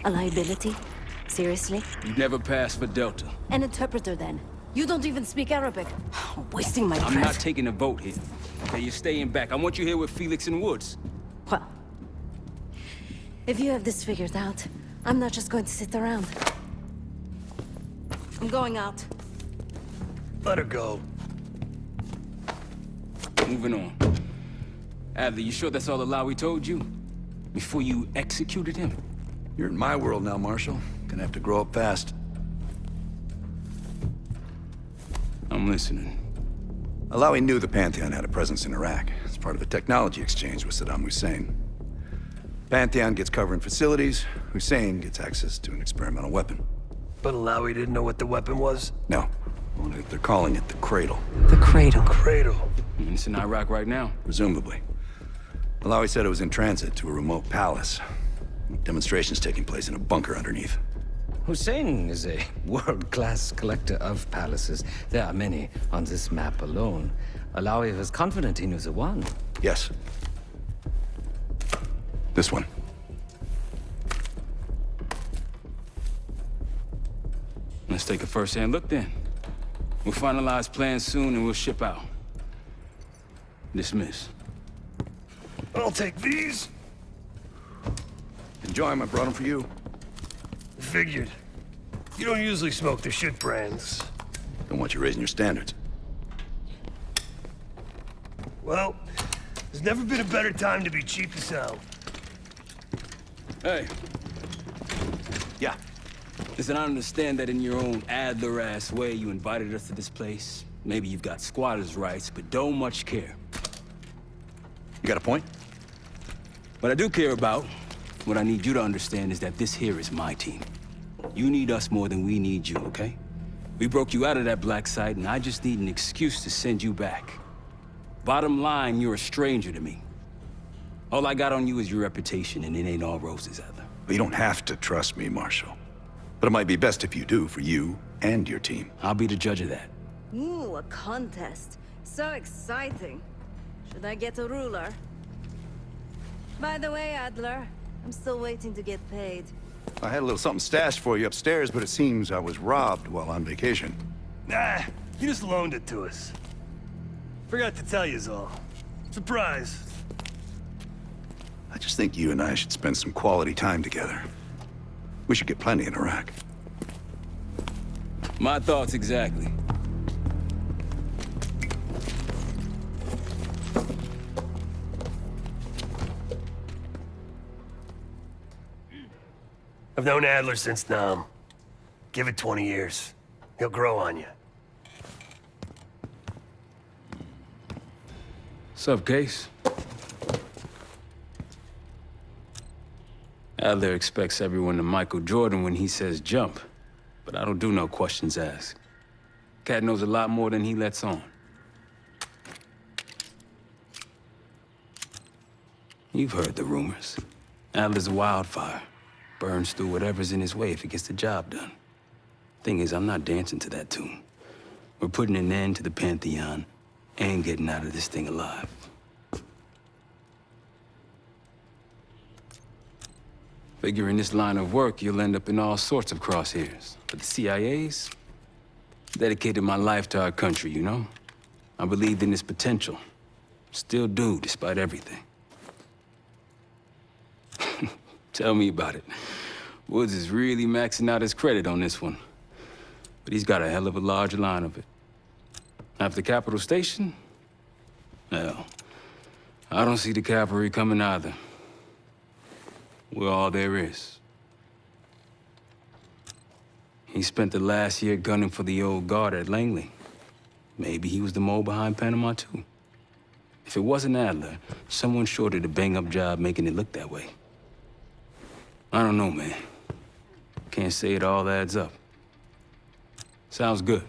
A liability? Seriously? You never passed for Delta. An interpreter, then. You don't even speak Arabic. Wasting my breath. I'm not taking a vote here. Okay, you're staying back. I want you here with Felix and Woods. Well, if you have this figured out, I'm not just going to sit around. I'm going out. Let her go. Moving on. Adler, you sure that's all Alawi told you? Before you executed him? You're in my world now, Marshal. Gonna have to grow up fast. I'm listening. Alawi knew the Pantheon had a presence in Iraq. It's part of a technology exchange with Saddam Hussein. Pantheon gets cover in facilities. Hussein gets access to an experimental weapon. But Alawi didn't know what the weapon was? No. Only that they're calling it the Cradle. The Cradle. Cradle. It's in Iraq right now. Presumably. Alawi said it was in transit to a remote palace. Demonstrations taking place in a bunker underneath. Hussein is a world-class collector of palaces. There are many on this map alone. Alawi was confident he knew the one. Yes. This one. Let's take a first-hand look then. We'll finalize plans soon and we'll ship out. Dismiss. I'll take these. Enjoy them. I brought them for you. Figured. You don't usually smoke the shit brands. Don't want you raising your standards. Well, there's never been a better time to be cheap and sound. Hey, Yeah. listen, I understand that in your own Adler-ass way you invited us to this place. Maybe you've got squatters' rights, but don't much care. You got a point? What I do care about, what I need you to understand is that this here is my team. You need us more than we need you, okay? We broke you out of that black site, and I just need an excuse to send you back. Bottom line, you're a stranger to me. All I got on you is your reputation, and it ain't all roses, Adler. But you don't have to trust me, Marshal. But it might be best if you do, for you and your team. I'll be the judge of that. Ooh, a contest. So exciting. Should I get a ruler? By the way, Adler, I'm still waiting to get paid. I had a little something stashed for you upstairs, but it seems I was robbed while on vacation. Nah, he just loaned it to us. Forgot to tell yous all. Surprise. I just think you and I should spend some quality time together. We should get plenty in Iraq. My thoughts exactly. I've known Adler since Nam. Give it 20 years. He'll grow on you. Sup, Case? Adler expects everyone to Michael Jordan when he says jump, but I don't do no questions asked. Cat knows a lot more than he lets on. You've heard the rumors. Adler's a wildfire. Burns through whatever's in his way if he gets the job done. Thing is, I'm not dancing to that tune. We're putting an end to the Pantheon and getting out of this thing alive. Figure in this line of work, you'll end up in all sorts of crosshairs. But the CIA's dedicated my life to our country, you know? I believed in its potential. Still do, despite everything. Tell me about it. Woods is really maxing out his credit on this one. But he's got a hell of a large line of it. After Capital Station? Well, I don't see the cavalry coming either. We're all there is. He spent the last year gunning for the old guard at Langley. Maybe he was the mole behind Panama, too. If it wasn't Adler, someone sure did a bang-up job making it look that way. I don't know, man. Can't say it all adds up. Sounds good.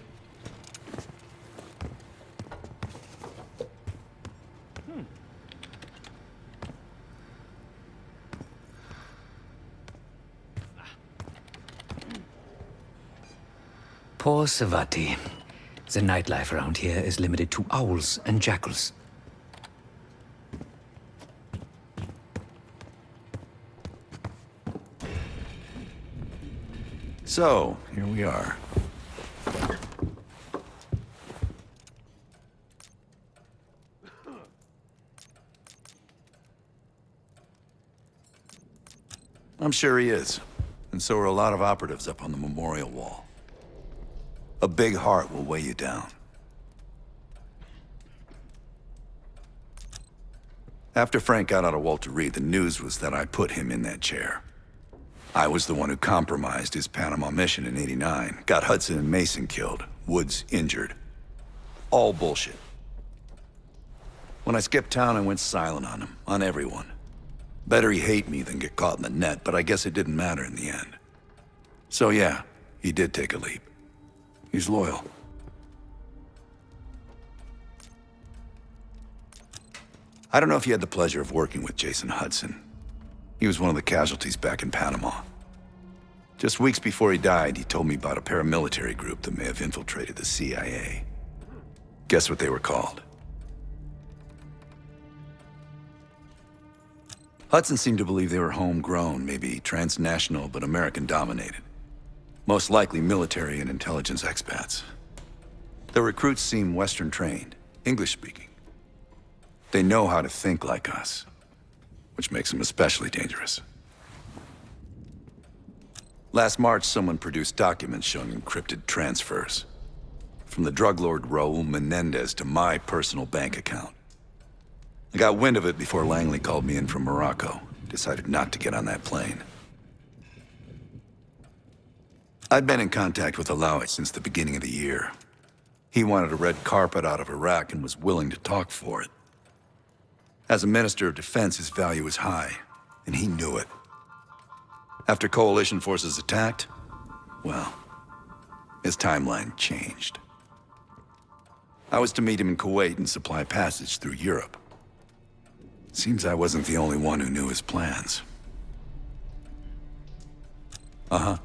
Poor Savati. The nightlife around here is limited to owls and jackals. So, here we are. I'm sure he is. And so are a lot of operatives up on the memorial wall. A big heart will weigh you down. After Frank got out of Walter Reed, the news was that I put him in that chair. I was the one who compromised his Panama mission in '89, got Hudson and Mason killed, Woods injured. All bullshit. When I skipped town, I went silent on him, on everyone. Better he hate me than get caught in the net, but I guess it didn't matter in the end. So yeah, he did take a leap. He's loyal. I don't know if you had the pleasure of working with Jason Hudson. He was one of the casualties back in Panama. Just weeks before he died, he told me about a paramilitary group that may have infiltrated the CIA. Guess what they were called? Hudson seemed to believe they were homegrown, maybe transnational, but American-dominated. Most likely military and intelligence expats. The recruits seem Western-trained, English-speaking. They know how to think like us, which makes them especially dangerous. Last March, someone produced documents showing encrypted transfers. From the drug lord Raul Menendez to my personal bank account. I got wind of it before Langley called me in from Morocco. Decided not to get on that plane. I'd been in contact with Alawi since the beginning of the year. He wanted a red carpet out of Iraq and was willing to talk for it. As a Minister of Defense, his value was high, and he knew it. After coalition forces attacked, well, his timeline changed. I was to meet him in Kuwait and supply passage through Europe. Seems I wasn't the only one who knew his plans. Uh-huh.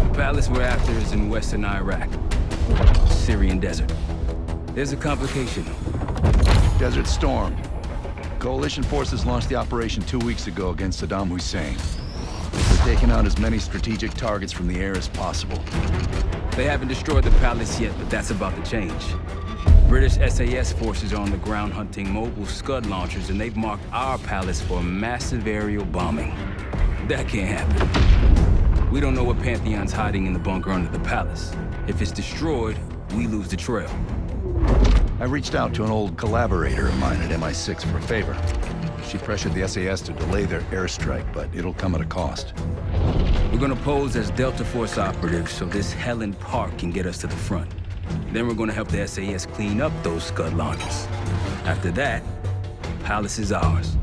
The palace we're after is in western Iraq, Syrian desert. There's a complication. Desert Storm. Coalition forces launched the operation 2 weeks ago against Saddam Hussein. They're taking out as many strategic targets from the air as possible. They haven't destroyed the palace yet, but that's about to change. British SAS forces are on the ground hunting mobile Scud launchers, and they've marked our palace for a massive aerial bombing. That can't happen. We don't know what Pantheon's hiding in the bunker under the palace. If it's destroyed, we lose the trail. I reached out to an old collaborator of mine at MI6 for a favor. She pressured the SAS to delay their airstrike, but it'll come at a cost. We're gonna pose as Delta Force operatives so this Helen Park can get us to the front. Then we're gonna help the SAS clean up those Scud launchers. After that, the palace is ours.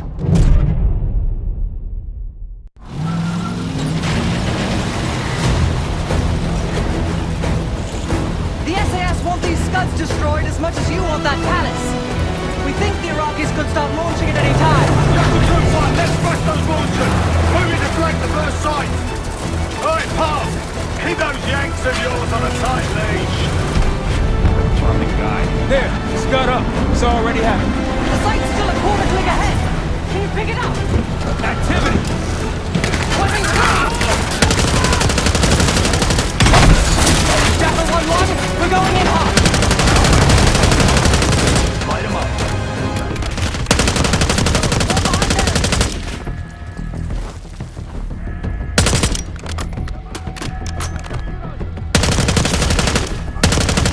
Scuds destroyed as much as you want that palace. We think the Iraqis could start launching at any time. Let's crush those launchers! Moving to flank the first sight! Alright, Park! Keep those Yanks of yours on a tight leash! Charming guy. There, Scud up. It's already happened. The site's still a quarter click ahead. Can you pick it up? Activity! Coming through! Jackal 1-1, we're going in hot. Light him up.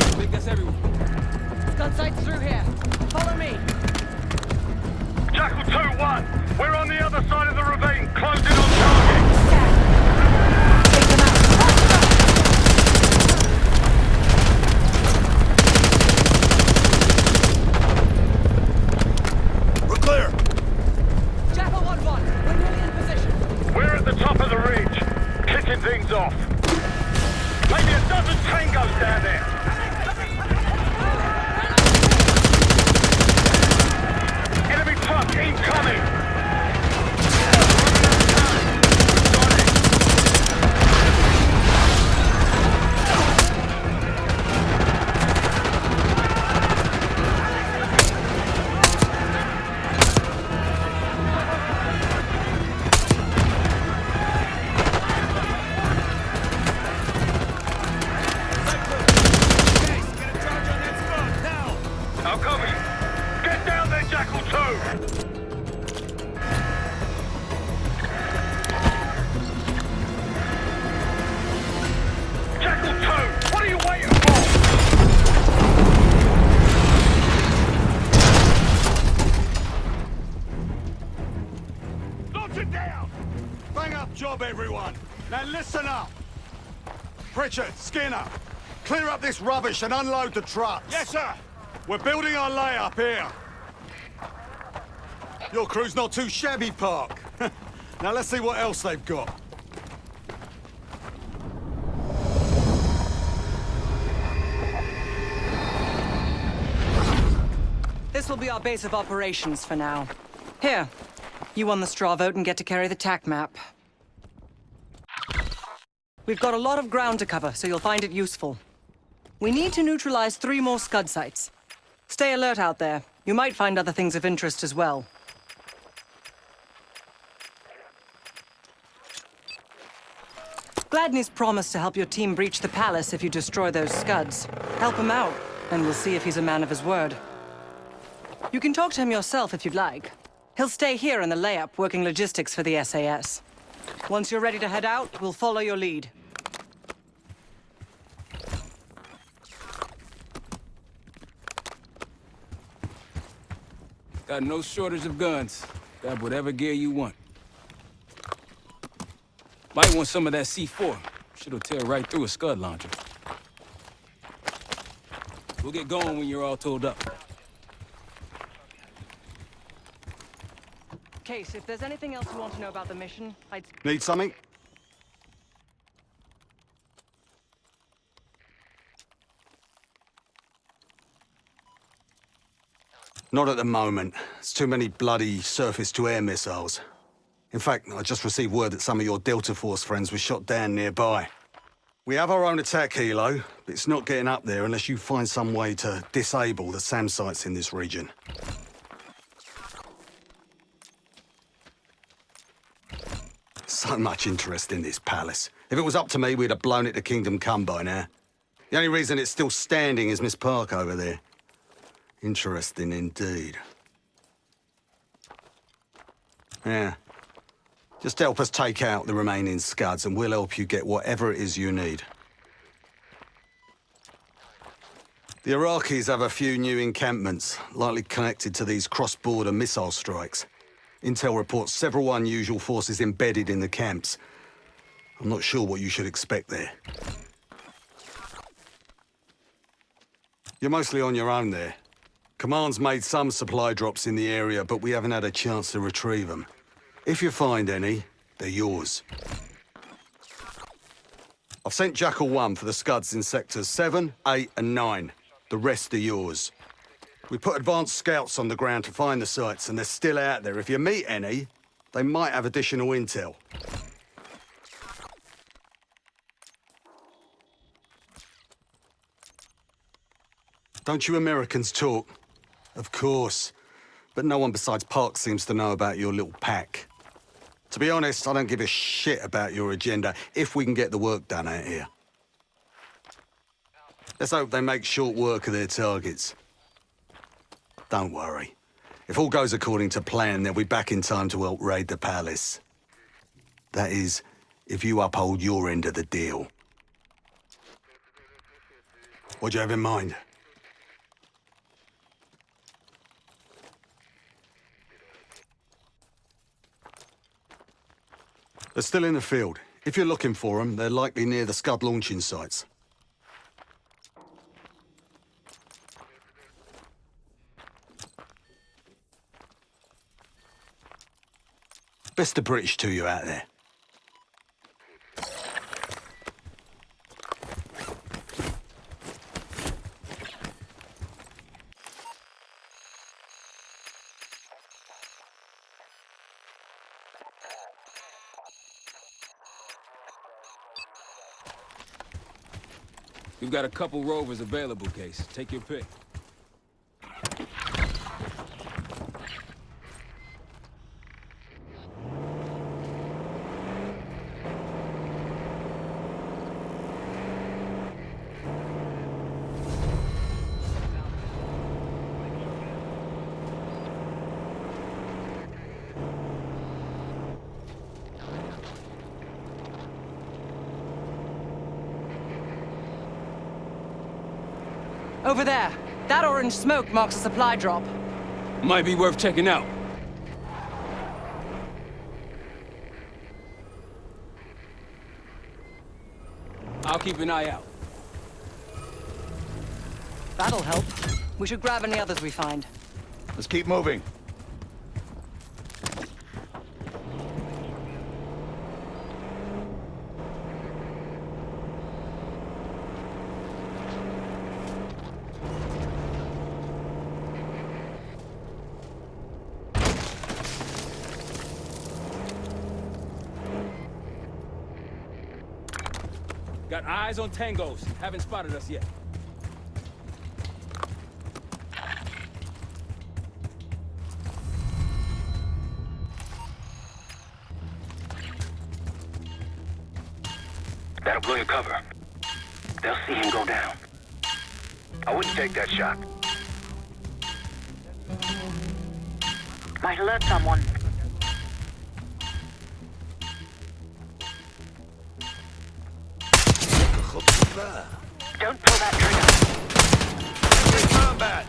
I think that's everyone. Scud sights through here. Follow me. Jackal 2-1, we're on the other side of the ravine, closing on target. Take them out. We're clear. Jackal 1-1, we're nearly in position. We're at the top of the ridge, kicking things off. Maybe a dozen tangos down there. Jackal 2! What are you waiting for? Knock it down! Bang up job, everyone! Now listen up! Pritchard, Skinner, clear up this rubbish and unload the trucks. Yes, sir. We're building our layup here. Your crew's not too shabby, Park. Now let's see what else they've got. This will be our base of operations for now. Here, you won the straw vote and get to carry the TAC map. We've got a lot of ground to cover, so you'll find it useful. We need to neutralize 3 more Scud sites. Stay alert out there. You might find other things of interest as well. Gladney's promised to help your team breach the palace if you destroy those Scuds. Help him out, and we'll see if he's a man of his word. You can talk to him yourself if you'd like. He'll stay here in the layup, working logistics for the SAS. Once you're ready to head out, we'll follow your lead. Got no shortage of guns. Got whatever gear you want. Might want some of that C4. Shit'll tear right through a Scud launcher. We'll get going when you're all tooled up. Case, if there's anything else you want to know about the mission, I'd... Need something? Not at the moment. It's too many bloody surface-to-air missiles. In fact, I just received word that some of your Delta Force friends were shot down nearby. We have our own attack helo, but it's not getting up there unless you find some way to disable the SAM sites in this region. So much interest in this palace. If it was up to me, we'd have blown it to Kingdom Come by now. The only reason it's still standing is Miss Park over there. Interesting indeed. Yeah. Just help us take out the remaining Scuds and we'll help you get whatever it is you need. The Iraqis have a few new encampments, likely connected to these cross-border missile strikes. Intel reports several unusual forces embedded in the camps. I'm not sure what you should expect there. You're mostly on your own there. Command's made some supply drops in the area, but we haven't had a chance to retrieve them. If you find any, they're yours. I've sent Jackal 1 for the Scuds in sectors 7, 8, and 9. The rest are yours. We put advanced scouts on the ground to find the sites, and they're still out there. If you meet any, they might have additional intel. Don't you Americans talk? Of course. But no one besides Park seems to know about your little pack. To be honest, I don't give a shit about your agenda if we can get the work done out here. Let's hope they make short work of their targets. Don't worry. If all goes according to plan, they'll be back in time to help raid the palace. That is, if you uphold your end of the deal. What do you have in mind? They're still in the field. If you're looking for them, they're likely near the Scud launching sites. Best of British to you out there. We've got a couple rovers available, Case. Take your pick. Over there. That orange smoke marks a supply drop. Might be worth checking out. I'll keep an eye out. That'll help. We should grab any others we find. Let's keep moving. Got eyes on tangos. Haven't spotted us yet. That'll blow your cover. They'll see him go down. I wouldn't take that shot. Might alert someone. Don't pull that trigger. Combat!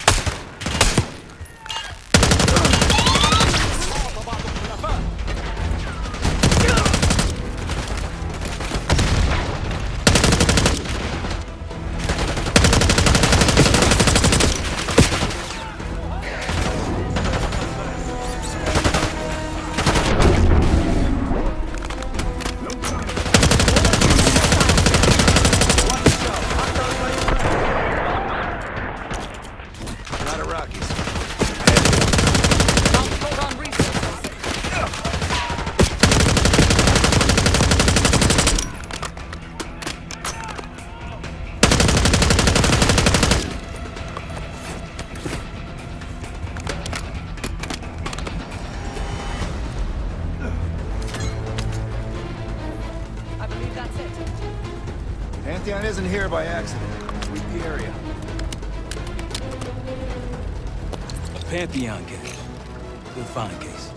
I believe that's it. Pantheon isn't here by accident. Sweep the area. A Pantheon case. Good find, Case.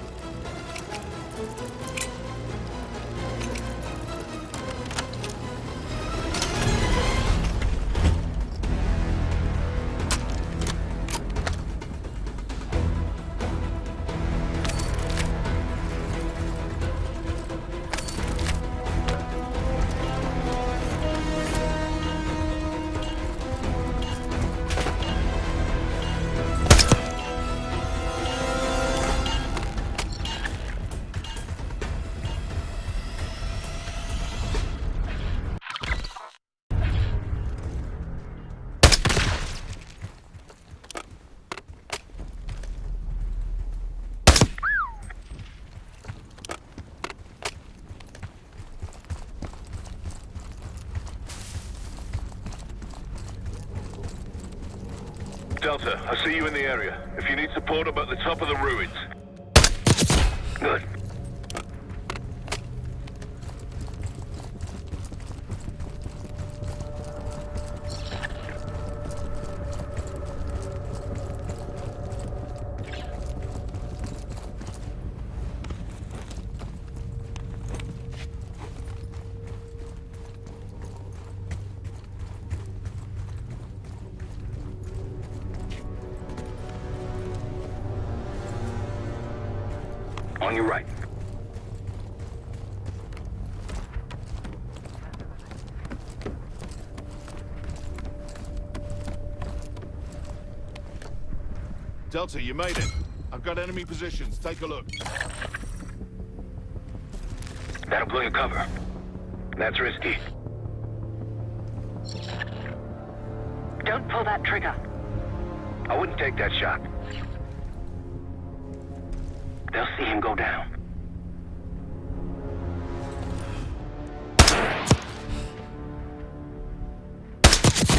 Delta, I see you in the area. If you need support, I'm at the top of the ruins. Good. On your right. Delta, you made it. I've got enemy positions. Take a look. That'll blow your cover. That's risky. Don't pull that trigger. I wouldn't take that shot. They'll see him go down.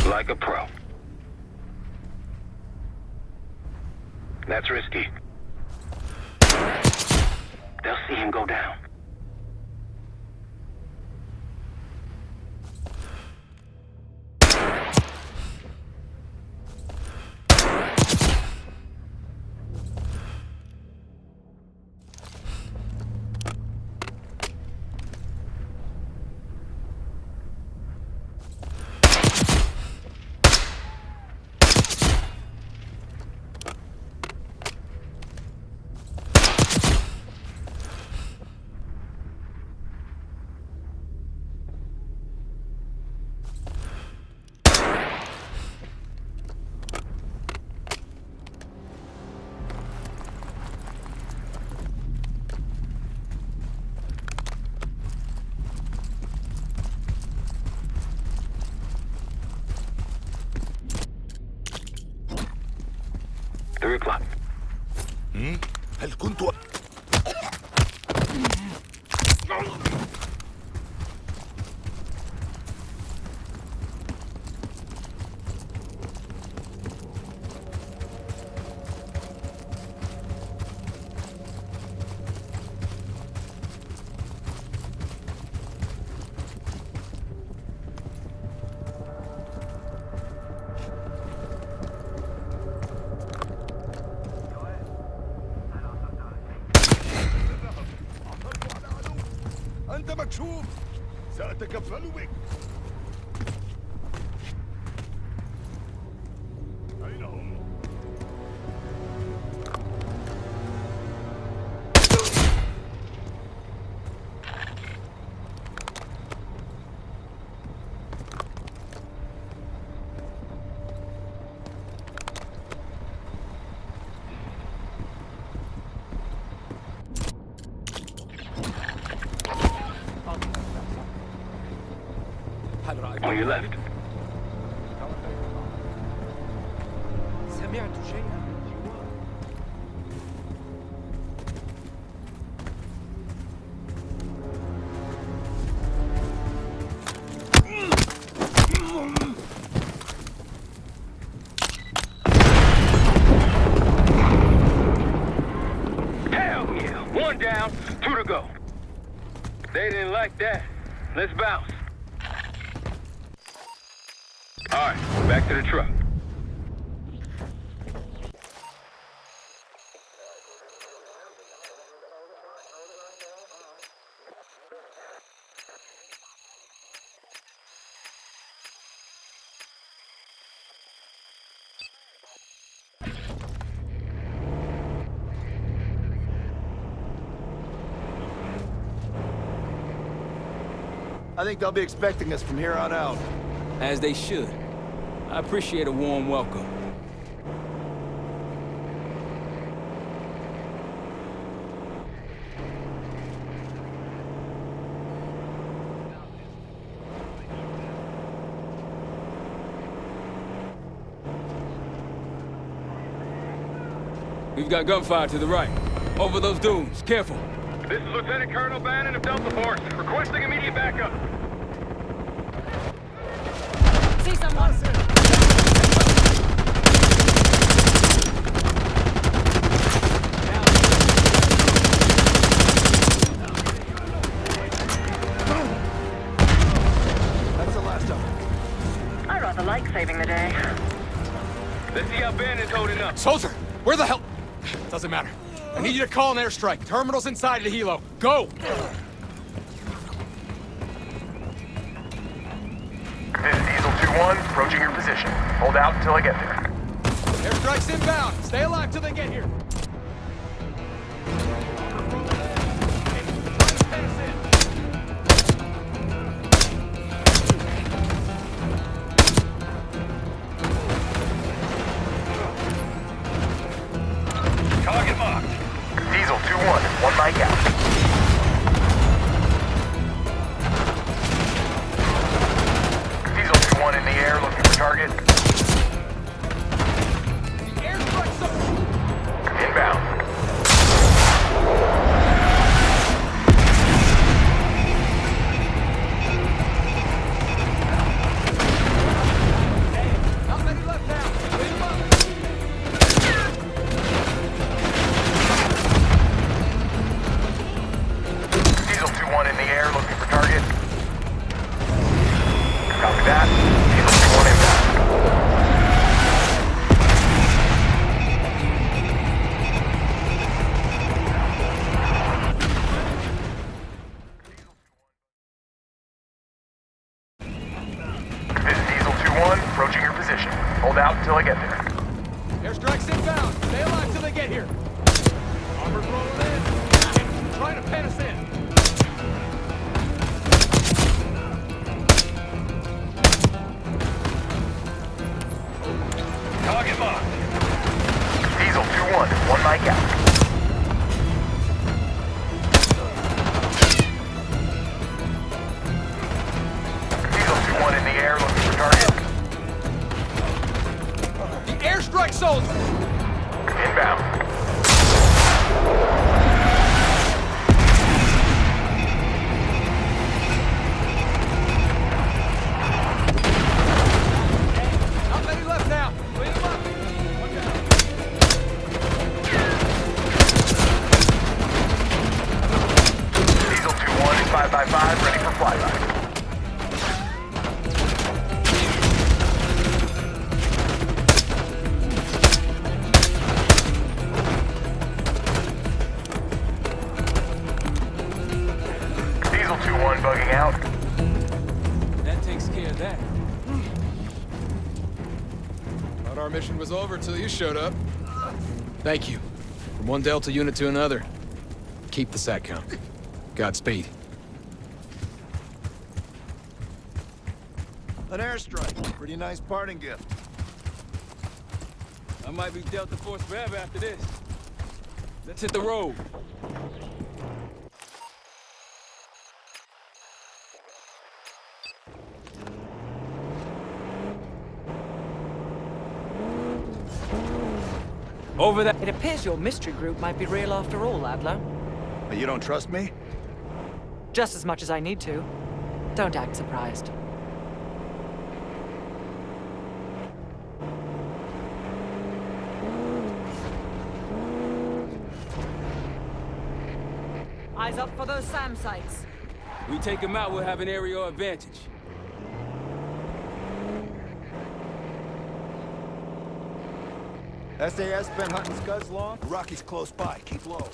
Like a pro. That's risky. They'll see him go down. 3 o'clock. هل كنت أنت مكشوف. سأتكفل بك. أين هم؟ On your left. سمعت شيئا. Hell yeah. 1 down, 2 to go. They didn't like that. Let's bounce. All right, back to the truck. I think they'll be expecting us from here on out. As they should. I appreciate a warm welcome. We've got gunfire to the right. Over those dunes. Careful. This is Lieutenant Colonel Bannon of Delta Force, requesting immediate backup. See someone? That's the last of them. I rather like saving the day. Let's see how Bannon's holding up. Soldier, where the hell? Doesn't matter. I need you to call an airstrike. Terminal's inside of the helo. Go! This is Diesel 2-1, approaching your position. Hold out until I get there. Airstrike's inbound. Stay alive till they get here. Target marked. Diesel 2-1, 1 mic out. Diesel 2-1 in the air, looking for target. The airstrike's up. Inbound. Not many left now. Clean them up. Diesel 2-1 in the air, looking for target. Copy that. Diesel 2-1 inbound. This is Diesel 2-1, approaching your position. Hold out until I get there. Airstrike's inbound. Stay alive till they get here. Armor's rolling in. Trying to pen us in. Target marked. Diesel 2-1, 1 mic out. Diesel 2-1 in the air, looking for target. The airstrike, soldier! Inbound. Not many left now. Clean them up. One down. Diesel 2-1 is 5x5, ready for flyby. Diesel 2-1 bugging out. That takes care of that. Thought our mission was over till you showed up. Thank you. From one Delta unit to another. Keep the sat count. Godspeed. An airstrike. Pretty nice parting gift. I might be Delta Force forever after this. Let's hit the road. Over that. It appears your mystery group might be real after all, Adler. You don't trust me? Just as much as I need to. Don't act surprised. Eyes up for those SAM sites. We take them out, we'll have an aerial advantage. SAS been hunting scuds long? Rocky's close by. Keep low.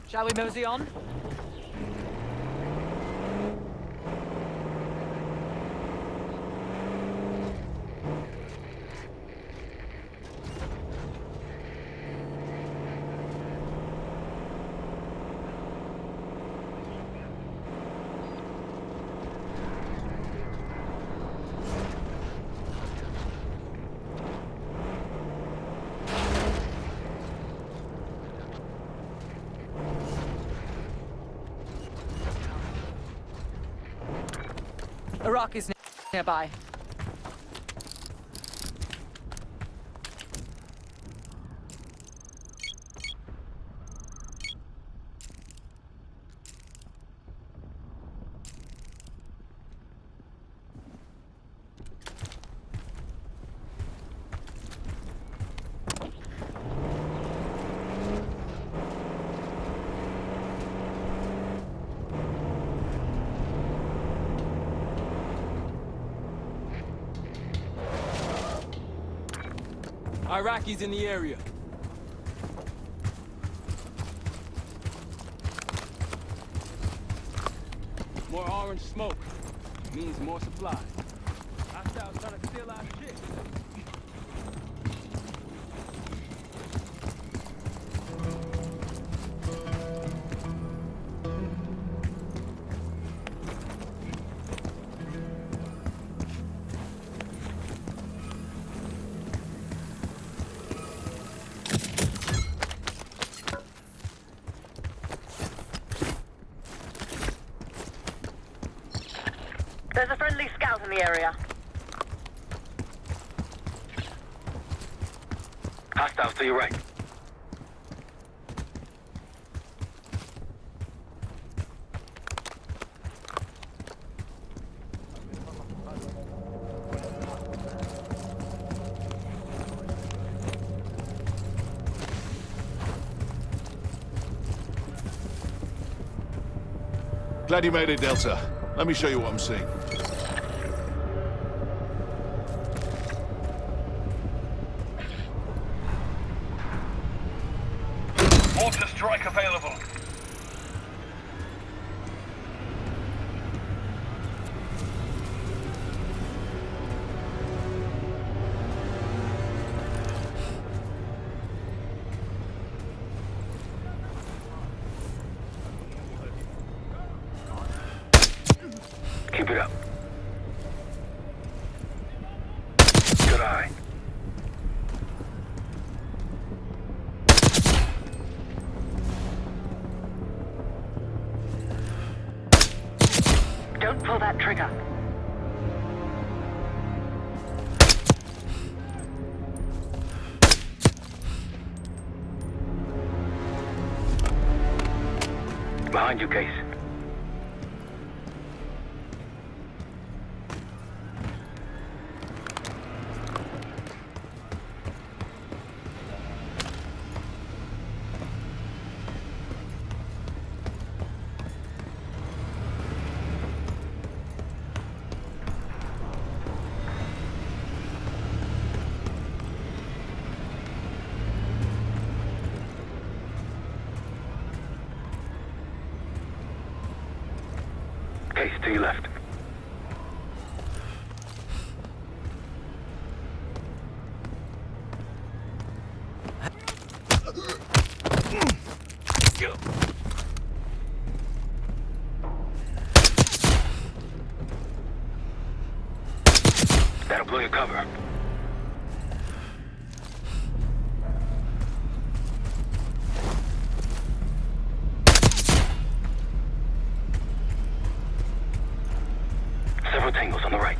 Shall we mosey on? Iraqis nearby. Iraqis in the area. More orange smoke means more supply. Hostiles trying to steal our shit. There's a friendly scout in the area. Hostiles to your right. Glad you made it, Delta. Let me show you what I'm seeing. Mortar strike available. nearby. Don't pull that trigger. Behind you, Case. Case to your left. That'll blow your cover. Several tangles on the right.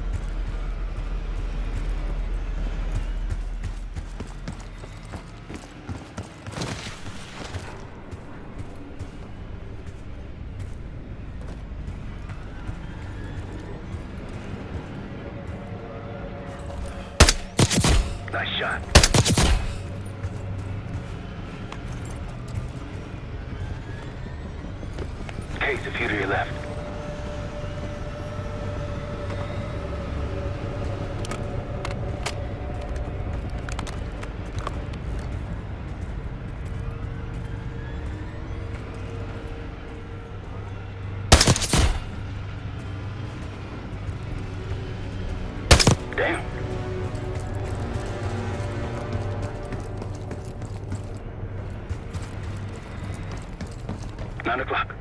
Nice shot. Case, a few to your left. Damn. 9 o'clock.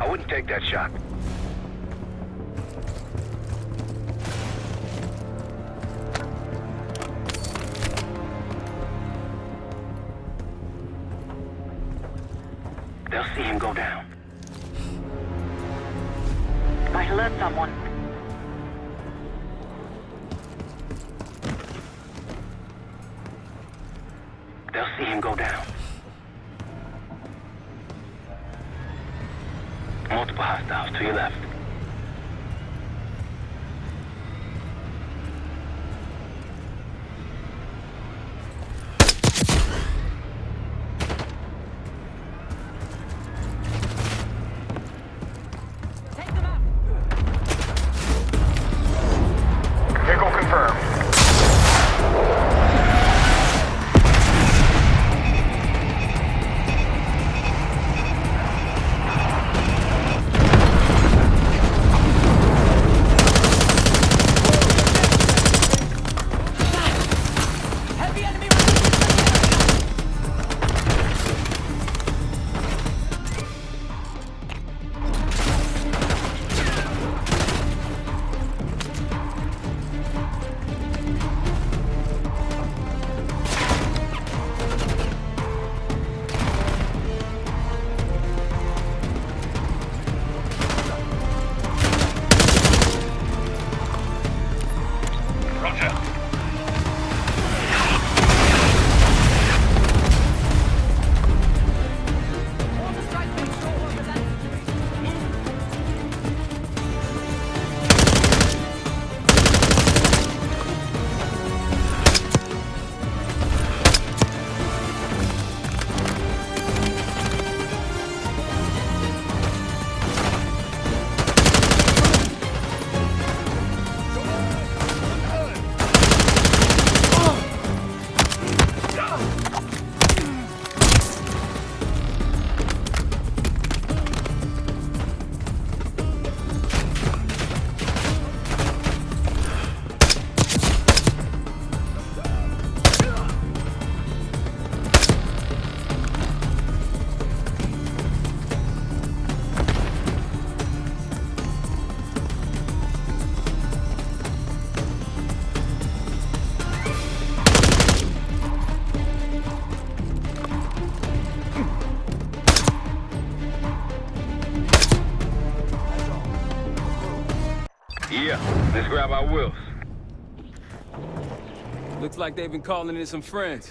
I wouldn't take that shot. They'll see him go down. Might alert someone. They'll see him go down. Multiple hostiles to your left. Vehicle confirmed. Let's grab our wheels. Looks like they've been calling in some friends.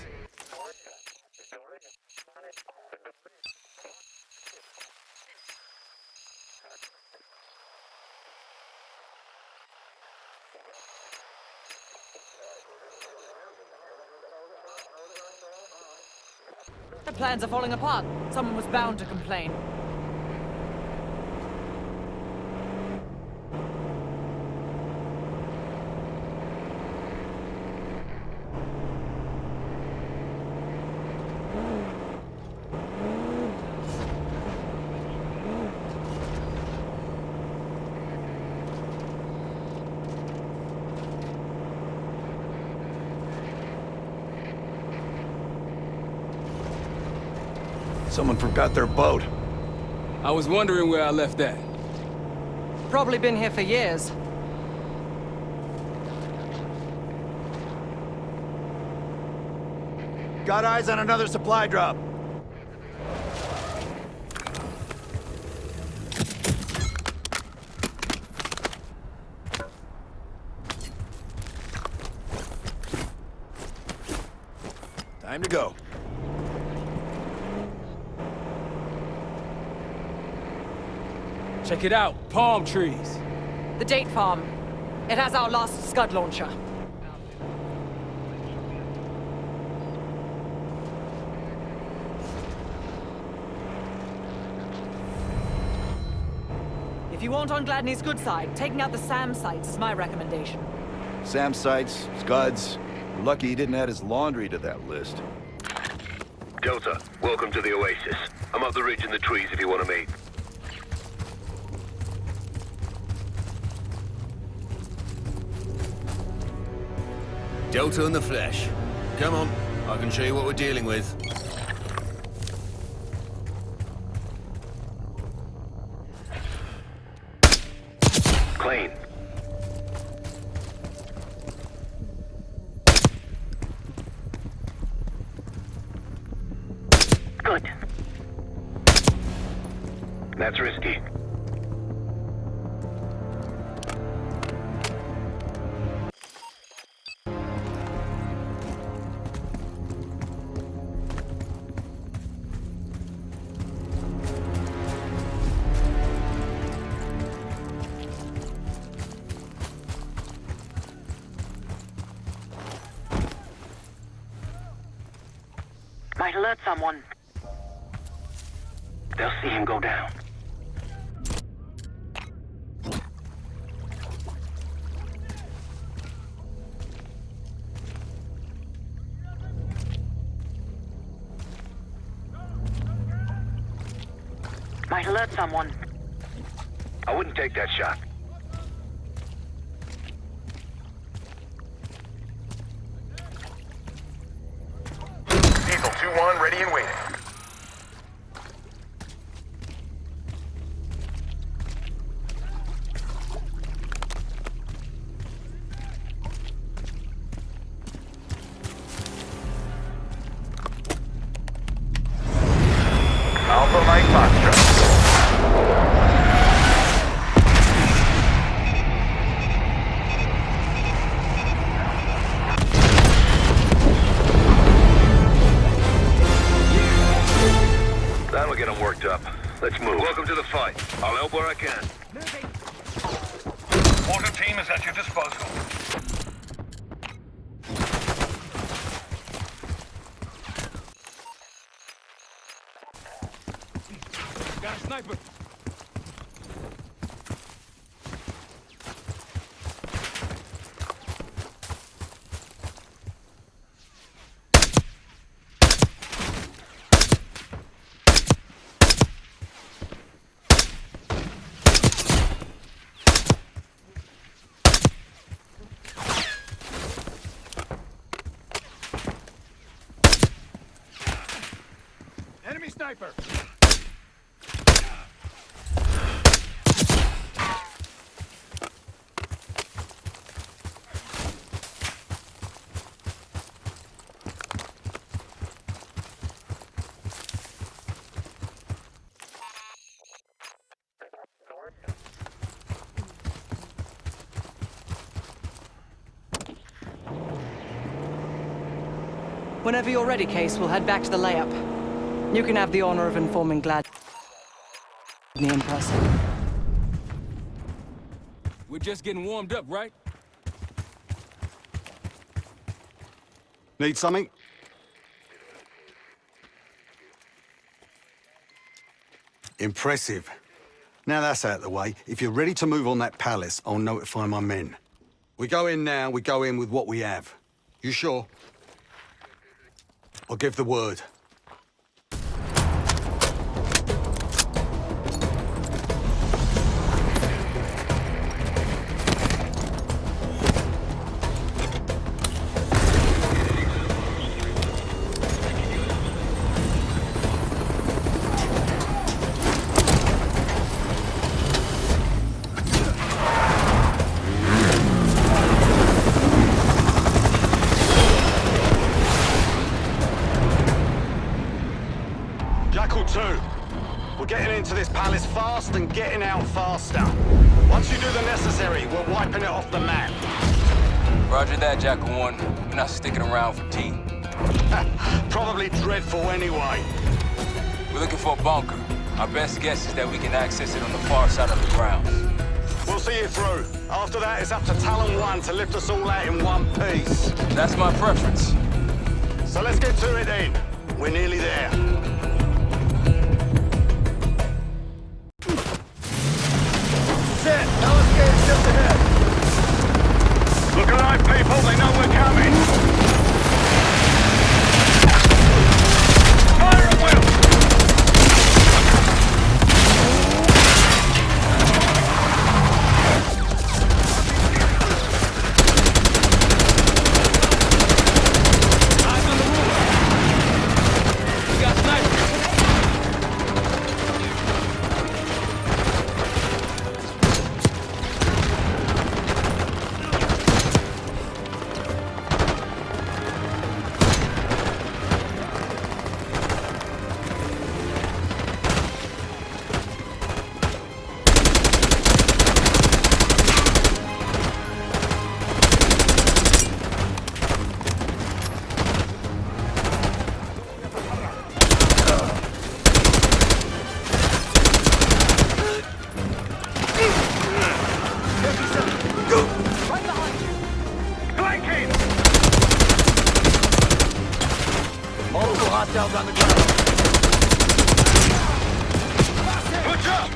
The plans are falling apart. Someone was bound to complain. Someone forgot their boat. I was wondering where I left that. Probably been here for years. Got eyes on another supply drop. Time to go. Check it out, palm trees. The date farm. It has our last Scud launcher. If you want on Gladney's good side, taking out the SAM sites is my recommendation. SAM sites, Scuds. We're lucky he didn't add his laundry to that list. Delta, welcome to the Oasis. I'm up the ridge in the trees if you want to meet. Delta in the flesh. Come on, I can show you what we're dealing with. Clean. Good. That's risky. Might alert someone. They'll see him go down. Might alert someone. I wouldn't take that shot. Diesel 2-1 ready and waiting. Alpha Mike Foxtrot. That'll get them worked up. Let's move. Welcome to the fight. I'll help where I can. Water team is at your disposal. Got a sniper. Enemy sniper! Whenever you're ready, Case, we'll head back to the layup. You can have the honor of informing Gladney in person. We're just getting warmed up, right? Need something? Impressive. Now that's out of the way, if you're ready to move on that palace, I'll notify my men. We go in now, we go in with what we have. You sure? I'll give the word. Jackal 2, we're getting into this palace fast and getting out faster. Once you do the necessary, we're wiping it off the map. Roger that, Jackal 1. We're not sticking around for tea. Probably dreadful anyway. We're looking for a bunker. Our best guess is that we can access it on the far side of the grounds. We'll see you through. After that, it's up to Talon 1 to lift us all out in one piece. That's my preference. So let's get to it then. We're nearly there. Look alive, people. They know we're coming. Fire at will. Eyes on the roof. We got snipers. Hostiles on the ground. Push up!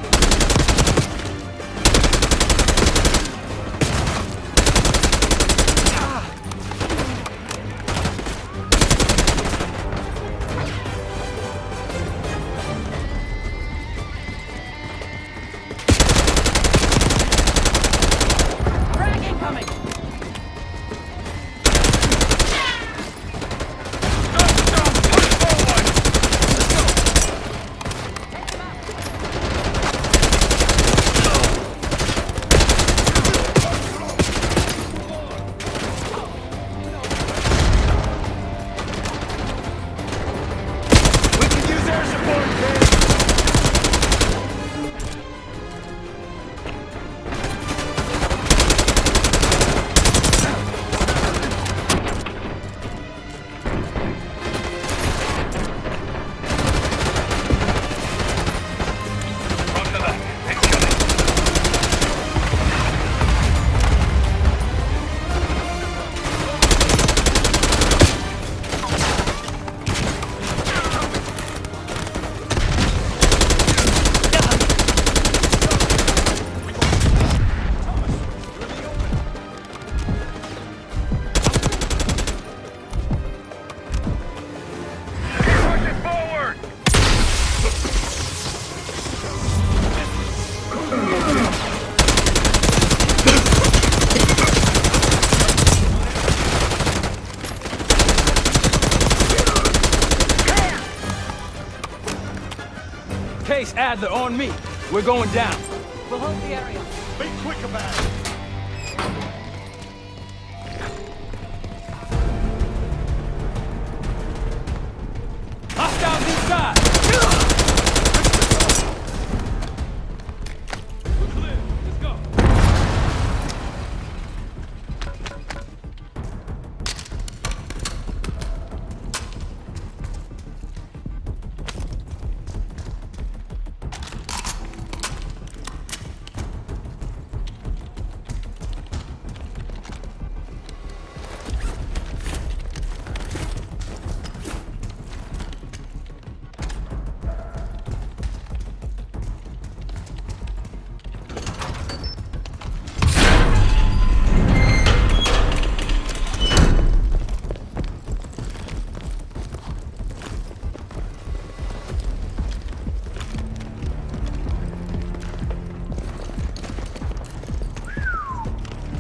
Frag incoming! Case Adler on me. We're going down. We'll hold the area. Be quick about it. Hostiles inside. We're clear. Let's go.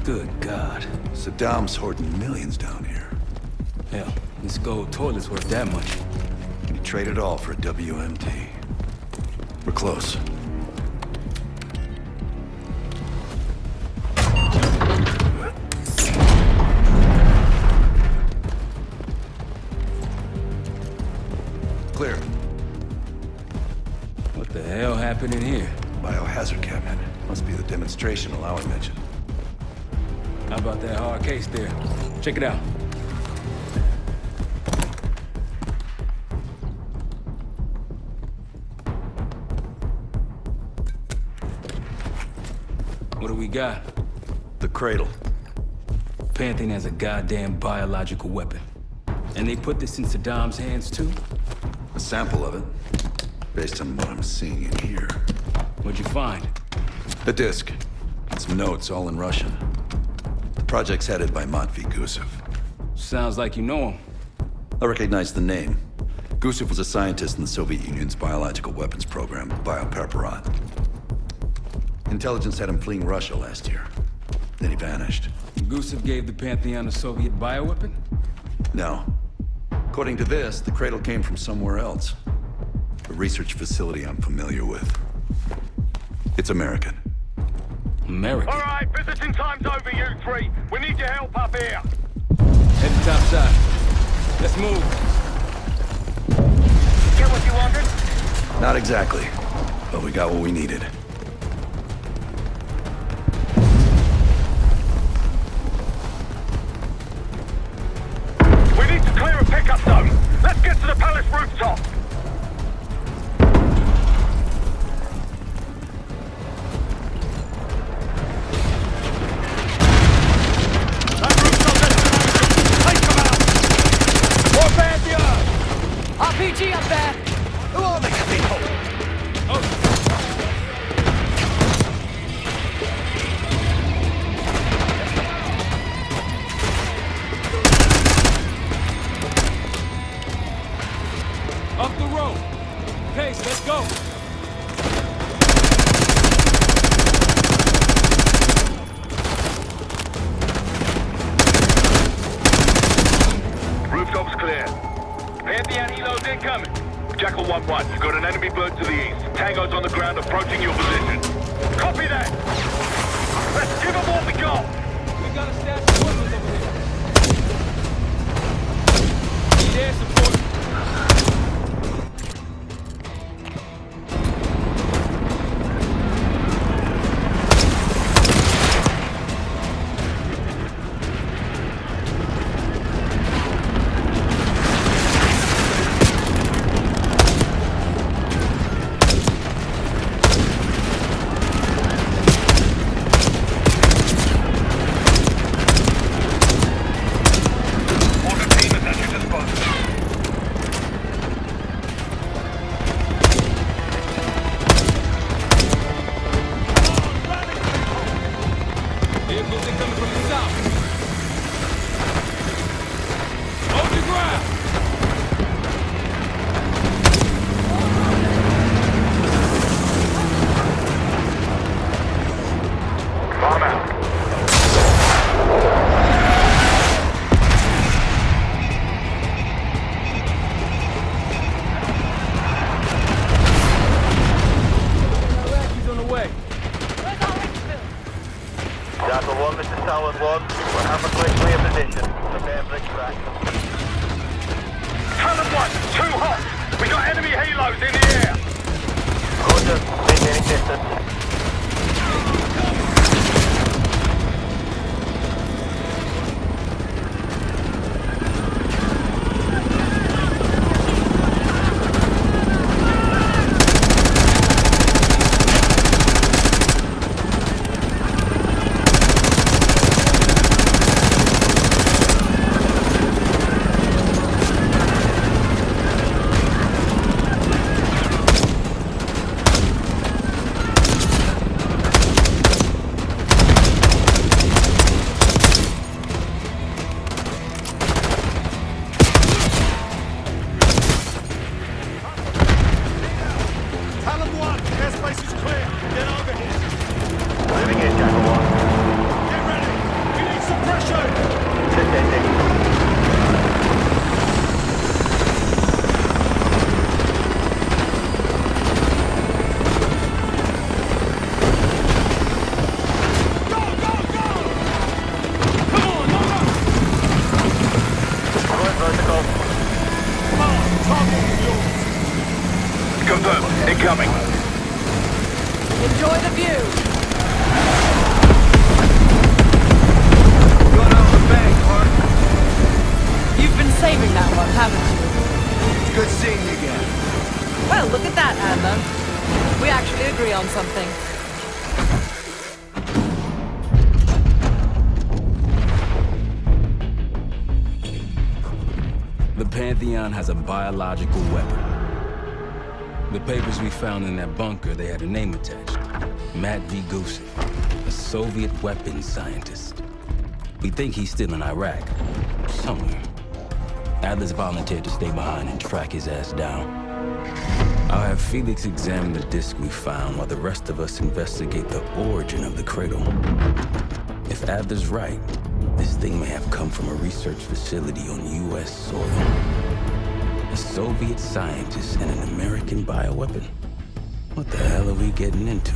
Good God. Saddam's hoarding millions down here. Hell, this gold toilet's worth that much. And he traded all for a WMD. We're close. Clear. What the hell happened in here? Biohazard cabinet. Must be the demonstration Alawi mentioned. How about that hard case there? Check it out. What do we got? The cradle. Pantheon has a goddamn biological weapon. And they put this in Saddam's hands too? A sample of it, based on what I'm seeing in here. What'd you find? A disc. Some notes, all in Russian. The project's headed by Matvey Gusev. Sounds like you know him. I recognize the name. Gusev was a scientist in the Soviet Union's biological weapons program, Biopreparat. Intelligence had him fleeing Russia last year. Then he vanished. Gusev gave the Pantheon a Soviet bioweapon? No. According to this, the cradle came from somewhere else. A research facility I'm familiar with. It's American. American? All right, visiting time's over, you three. We need your help up here. Head to top side. Let's move. Get what you wanted? Not exactly, but we got what we needed. We need to clear a pickup zone. Let's get to the palace rooftop. RPG up there! Who are these people? Up the road. Pace, let's go. Rooftop's clear. Pantheon helos incoming. Jackal 1-1, you've got an enemy bird to the east. Tango's on the ground approaching your position. Copy that! Let's give them what we got! We got a stash of weapons over here. Need air support. incoming. Enjoy the view. Going out the bank, Hart. You've been saving that one, haven't you? It's good seeing you again. Well, look at that, Adler. We actually agree on something. The Pantheon has a biological weapon. The papers we found in that bunker, they had a name attached. Matt V. Gusev, a Soviet weapons scientist. We think he's still in Iraq, somewhere. Adler's volunteered to stay behind and track his ass down. I'll have Felix examine the disc we found while the rest of us investigate the origin of the cradle. If Adler's right, this thing may have come from a research facility on U.S. soil. A Soviet scientist and an American bioweapon. What the hell are we getting into?